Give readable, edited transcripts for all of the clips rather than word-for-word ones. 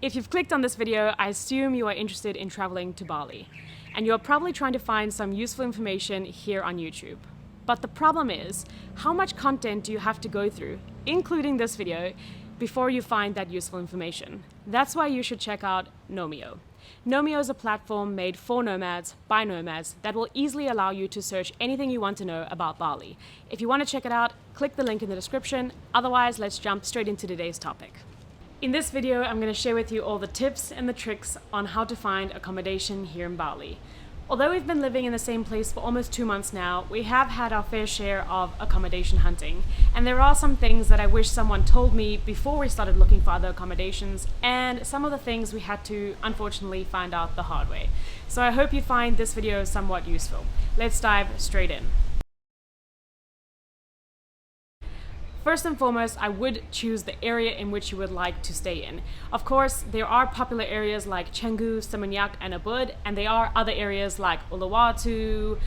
If you've clicked on this video, I assume you are interested in traveling to Bali, and you're probably trying to find some useful information here on YouTube. But the problem is, how much content do you have to go through, including this video, before you find that useful information? That's why you should check out Nomeo. Nomeo is a platform made for nomads by nomads that will easily allow you to search anything you want to know about Bali. If you want to check it out, click the link in the description. Otherwise, let's jump straight into today's topic. In this video, I'm going to share with you all the tips and the tricks on how to find accommodation here in Bali. Although we've been living in the same place for almost 2 months now, we have had our fair share of accommodation hunting. And there are some things that I wish someone told me before we started looking for other accommodations, and some of the things we had to, unfortunately, find out the hard way. So I hope you find this video somewhat useful. Let's dive straight in. First and foremost, I would choose the area in which you would like to stay in. Of course, there are popular areas like Canggu, Seminyak, and Ubud, and there are other areas like Uluwatu,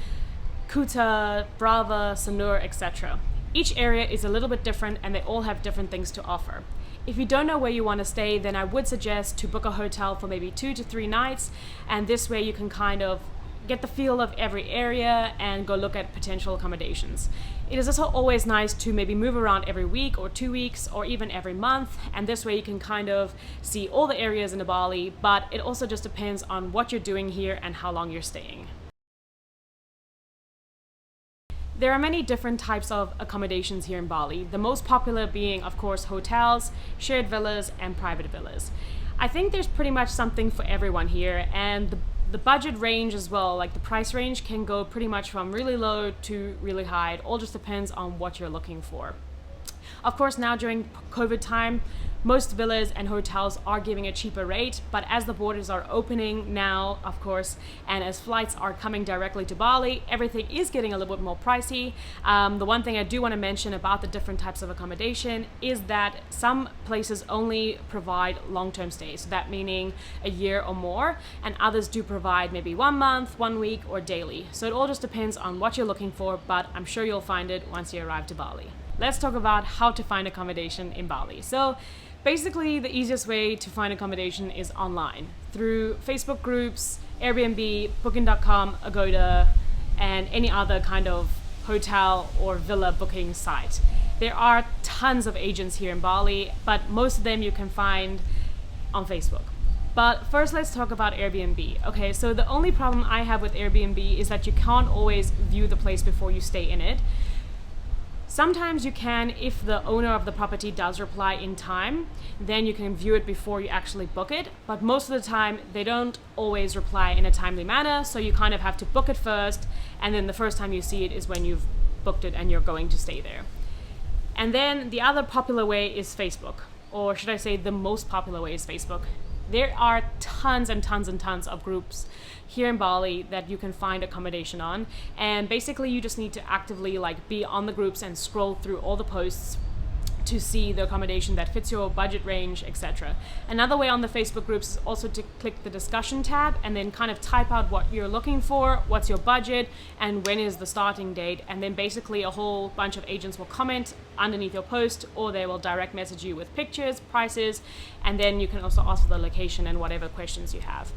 Kuta, Brava, Sanur, etc. Each area is a little bit different and they all have different things to offer. If you don't know where you want to stay, then I would suggest to book a hotel for maybe 2 to 3 nights, and this way you can kind of get the feel of every area and go look at potential accommodations. It is also always nice to maybe move around every week or 2 weeks or even every month, and this way you can kind of see all the areas in Bali, but it also just depends on what you're doing here and how long you're staying. There are many different types of accommodations here in Bali, the most popular being, of course, hotels, shared villas, and private villas. I think there's pretty much something for everyone here, and the budget range as well, like the price range, can go pretty much from really low to really high. It all just depends on what you're looking for. Of course, now during COVID time, most villas and hotels are giving a cheaper rate, but as the borders are opening now, of course, and as flights are coming directly to Bali, everything is getting a little bit more pricey. The one thing I do want to mention about the different types of accommodation is that some places only provide long-term stays, so that meaning a year or more, and others do provide maybe 1 month, 1 week, or daily. So it all just depends on what you're looking for, but I'm sure you'll find it once you arrive to Bali. Let's talk about how to find accommodation in Bali. So basically, the easiest way to find accommodation is online through Facebook groups, Airbnb, Booking.com, Agoda, and any other kind of hotel or villa booking site. There are tons of agents here in Bali, but most of them you can find on Facebook. But first, let's talk about Airbnb. Okay, so the only problem I have with Airbnb is that you can't always view the place before you stay in it. Sometimes you can if the owner of the property does reply in time, then you can view it before you actually book it. But most of the time, they don't always reply in a timely manner, so you kind of have to book it first, and then the first time you see it is when you've booked it and you're going to stay there. And then the other popular way is Facebook, or should I say the most popular way is Facebook. There are tons and tons and tons of groups here in Bali that you can find accommodation on, and basically you just need to actively be on the groups and scroll through all the posts to see the accommodation that fits your budget range, etc. Another way on the Facebook groups is also to click the discussion tab and then kind of type out what you're looking for, what's your budget, and when is the starting date, and then basically a whole bunch of agents will comment underneath your post, or they will direct message you with pictures, prices, and then you can also ask for the location and whatever questions you have.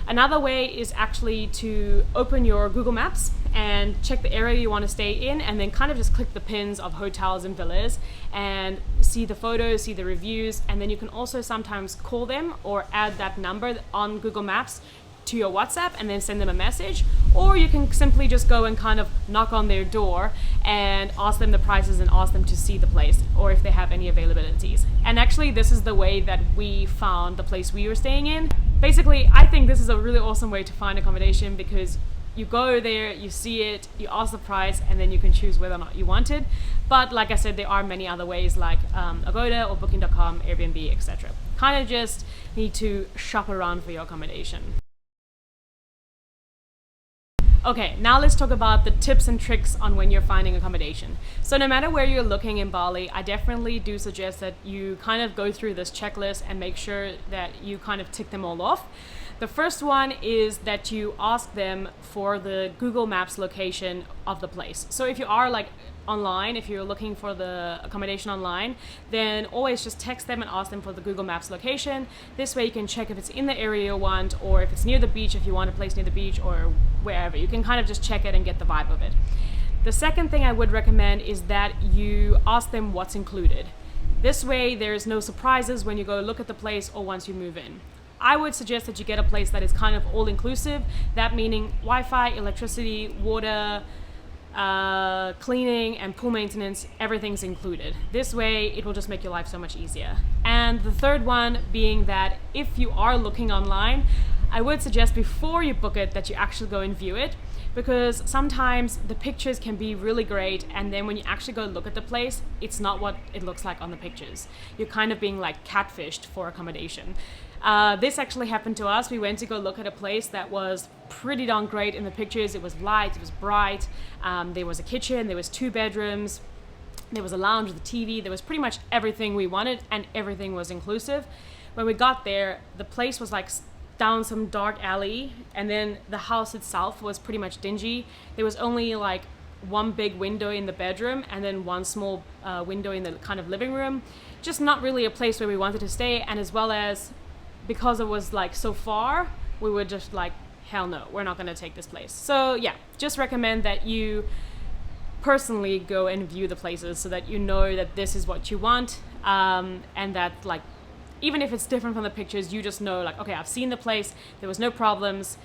Another way is actually to open your Google Maps and check the area you want to stay in, and then kind of just click the pins of hotels and villas and see the photos, see the reviews, and then you can also sometimes call them or add that number on Google Maps to your WhatsApp and then send them a message, or you can simply just go and kind of knock on their door and ask them the prices and ask them to see the place or if they have any availabilities. And actually, this is the way that we found the place we were staying in. Basically, I think this is a really awesome way to find accommodation because you go there, you see it, you ask the price, and then you can choose whether or not you want it. But like I said, there are many other ways like Agoda or Booking.com, Airbnb, etc. Kind of just need to shop around for your accommodation. Okay, now let's talk about the tips and tricks on when you're finding accommodation. So no matter where you're looking in Bali, I definitely do suggest that you kind of go through this checklist and make sure that you kind of tick them all off. The first one is that you ask them for the Google Maps location of the place. So if you are like online, if you're looking for the accommodation online, then always just text them and ask them for the Google Maps location. This way you can check if it's in the area you want, or if it's near the beach, if you want a place near the beach, or wherever. You can kind of just check it and get the vibe of it. The second thing I would recommend is that you ask them what's included. This way there's no surprises when you go look at the place or once you move in. I would suggest that you get a place that is kind of all-inclusive, that meaning Wi-Fi, electricity, water, cleaning, and pool maintenance, everything's included. This way it will just make your life so much easier. And the third one being that if you are looking online, I would suggest before you book it that you actually go and view it, because sometimes the pictures can be really great and then when you actually go look at the place, it's not what it looks like on the pictures. You're kind of being like catfished for accommodation. This actually happened to us. We went to go look at a place that was pretty darn great in the pictures. It was light, it was bright, there was a kitchen, there was 2 bedrooms, there was a lounge with a TV, there was pretty much everything we wanted and everything was inclusive. When we got there, the place was like down some dark alley, and then the house itself was pretty much dingy. There was only like one big window in the bedroom and then one small window in the kind of living room. Just not really a place where we wanted to stay, and as well as because it was like so far, we were just like, hell no, we're not gonna take this place. So yeah, just recommend that you personally go and view the places so that you know that this is what you want, and that like even if it's different from the pictures, you just know like, okay, I've seen the place, there was no problems,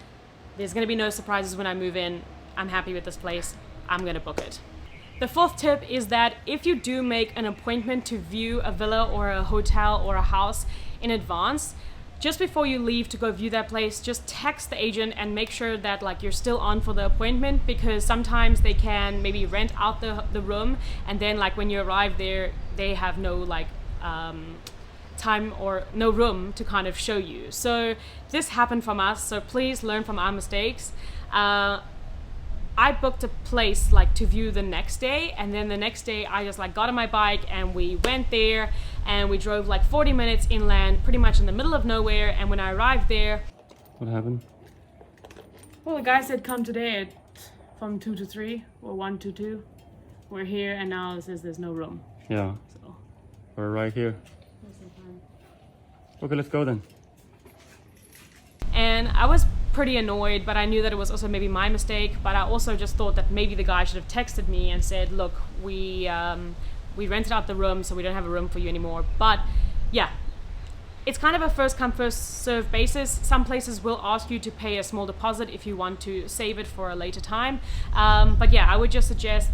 there's gonna be no surprises when I move in, I'm happy with this place, I'm gonna book it. The fourth tip is that if you do make an appointment to view a villa or a hotel or a house in advance, just before you leave to go view that place, just text the agent and make sure that like you're still on for the appointment, because sometimes they can maybe rent out the room and then like when you arrive there, they have no like time or no room to kind of show you. So this happened from us, so please learn from our mistakes. I booked a place like to view the next day, and then the next day I just like got on my bike and we went there and we drove like 40 minutes inland, pretty much in the middle of nowhere. And when I arrived there, what happened? Well, the guy said come today from 2 to 3 or 1 to 2. We're here and now it says there's no room. Yeah, So we're right here. Okay, let's go then. And I was pretty annoyed, but I knew that it was also maybe my mistake. But I also just thought that maybe the guy should have texted me and said, look, we rented out the room, so we don't have a room for you anymore. But yeah, it's kind of a first come first serve basis. Some places will ask you to pay a small deposit if you want to save it for a later time. But yeah, I would just suggest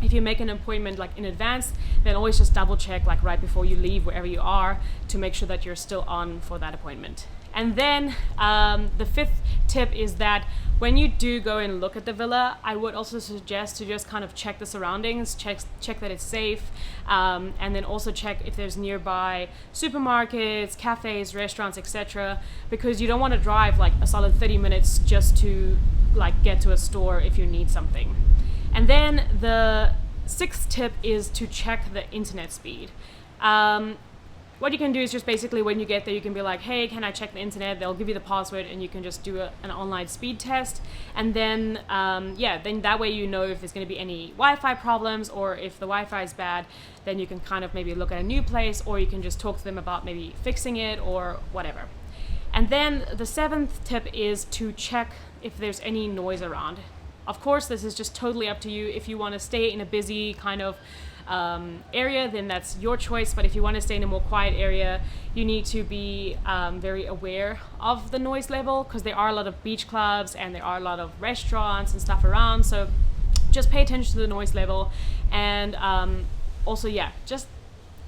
if you make an appointment like in advance, then always just double check like right before you leave wherever you are to make sure that you're still on for that appointment. And then the fifth tip is that when you do go and look at the villa, I would also suggest to just kind of check the surroundings, check that it's safe, and then also check if there's nearby supermarkets, cafes, restaurants, etc. Because you don't want to drive like a solid 30 minutes just to like get to a store if you need something. And then the sixth tip is to check the internet speed. What you can do is just basically when you get there, you can be like, hey, can I check the internet? They'll give you the password and you can just do an online speed test. And then, then that way you know if there's going to be any Wi-Fi problems, or if the Wi-Fi is bad, then you can kind of maybe look at a new place, or you can just talk to them about maybe fixing it or whatever. And then the seventh tip is to check if there's any noise around. Of course, this is just totally up to you. If you want to stay in a busy kind of area, then that's your choice. But if you want to stay in a more quiet area, you need to be very aware of the noise level, because there are a lot of beach clubs and there are a lot of restaurants and stuff around. So just pay attention to the noise level. And also, just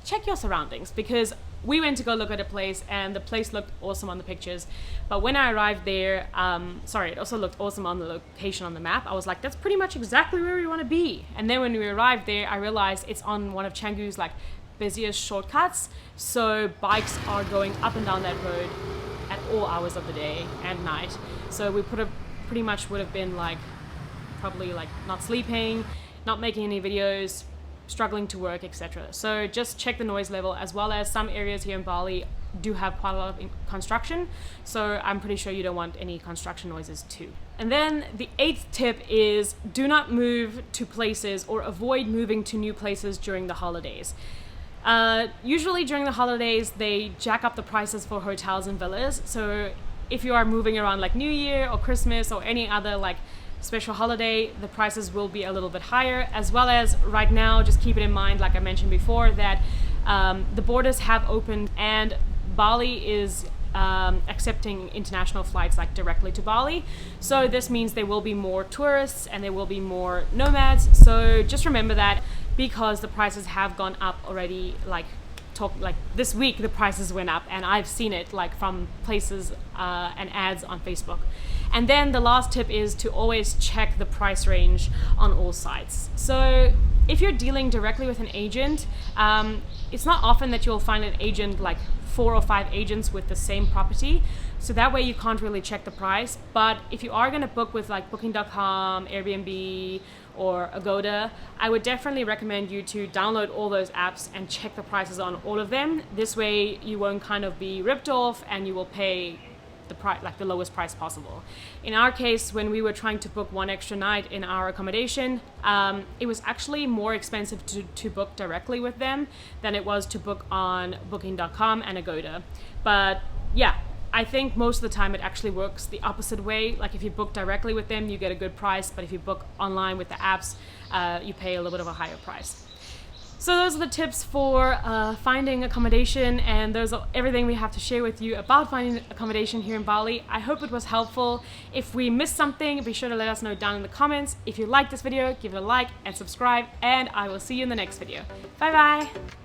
check your surroundings, because we went to go look at a place and the place looked awesome on the pictures. But when I arrived there, it also looked awesome on the location on the map. I was like, that's pretty much exactly where we want to be. And then when we arrived there, I realized it's on one of Canggu's like busiest shortcuts. So bikes are going up and down that road at all hours of the day and night. So we pretty much would have been like, probably like not sleeping, not making any videos, struggling to work, etc. So just check the noise level, as well as some areas here in Bali do have quite a lot of construction, so I'm pretty sure you don't want any construction noises too. And then the 8th tip is do not move to places or avoid moving to new places during the holidays. Usually during the holidays, they jack up the prices for hotels and villas. So if you are moving around like New Year or Christmas or any other like special holiday, the prices will be a little bit higher, as well as right now, just keep it in mind, like I mentioned before, that the borders have opened and Bali is accepting international flights like directly to Bali. So this means there will be more tourists and there will be more nomads. So just remember that, because the prices have gone up already, like this week the prices went up, and I've seen it like from places and ads on Facebook. And then the last tip is to always check the price range on all sites. So if you're dealing directly with an agent, it's not often that you'll find an agent like 4 or 5 agents with the same property. So that way you can't really check the price. But if you are going to book with like Booking.com, Airbnb, or Agoda, I would definitely recommend you to download all those apps and check the prices on all of them. This way you won't kind of be ripped off and you will pay the price, like the lowest price possible. In our case, when we were trying to book one extra night in our accommodation, it was actually more expensive to book directly with them than it was to book on Booking.com and Agoda. But yeah, I think most of the time it actually works the opposite way. Like if you book directly with them, you get a good price, but if you book online with the apps, you pay a little bit of a higher price. So those are the tips for finding accommodation, and those are everything we have to share with you about finding accommodation here in Bali. I hope it was helpful. If we missed something, be sure to let us know down in the comments. If you liked this video, give it a like and subscribe, and I will see you in the next video. Bye bye!